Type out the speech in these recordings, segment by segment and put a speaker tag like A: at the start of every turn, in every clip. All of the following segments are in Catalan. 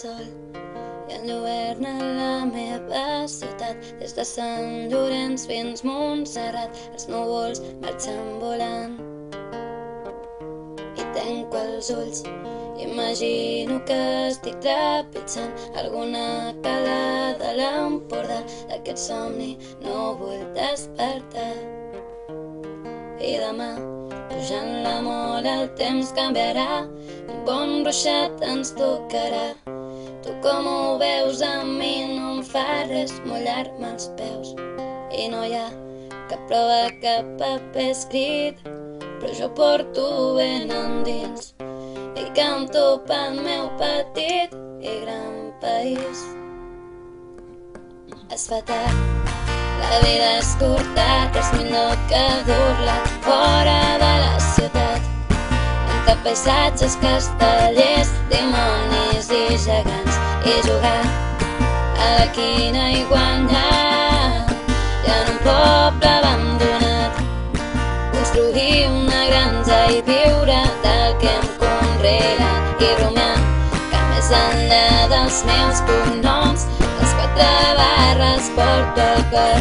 A: sol i enlluerna la meva ciutat. Des de Sant Llorenç fins Montserrat els núvols marxen volant. I tanco els ulls i imagino que estic trepitjant alguna cala de l'Empordà. D'aquest somni no vull despertar. I demà, pujant la mola, el temps canviarà, un bon ruixat ens tocarà. Tu com ho veus? A mi no em fa res mullar-me els peus. I no hi ha cap prova, cap paper escrit, però jo porto ben endins i canto pel meu petit i gran país. Es fa tard, la vida és curta, res millor que dur-la fora de la ciutat, entre paisatges, castellers, dimonis i gegants, i jugar a la quina i guanyar. I en un poble abandonat construir una granja i viure del que hem conreat, i rumiant que més enllà dels meus cognoms les 4 barres porto al cor.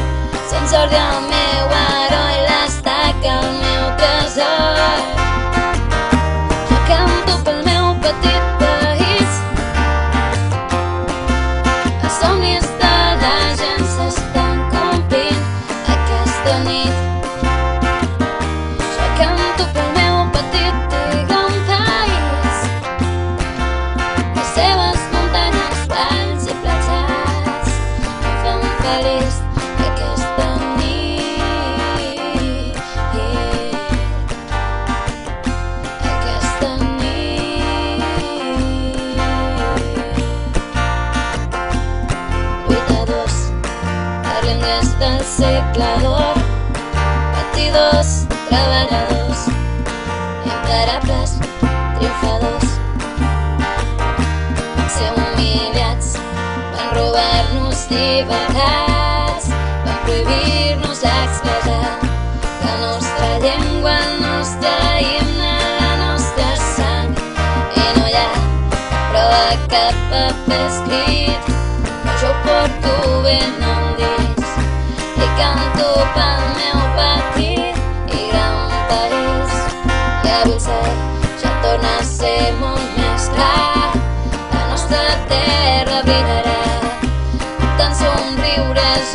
A: Sant Jordi el meu heroi, l'estaca el meu tresor. Jo canto pel meu petit país, els somnis de la gent s'estan complint aquesta nit. Jo canto pel meu petit i gran país, les seves muntanyes, valls i platges em fan feliç aquesta nit. Aquesta nit. Lluitadors per l'ingrés del segle d'or, patidors, treballadors, imparables, triomfadors. Van ser humiliats, van robar-nos llibertats, van prohibir-nos expressar la nostra llengua, el nostre himne, la nostra sang. I no hi ha prova, cap paper escrit, però jo porto ben endins i canto pel meu petit i gran país. I avui el cel ja torna a ser molt més clar, la nostra terra brillarà, tant somriures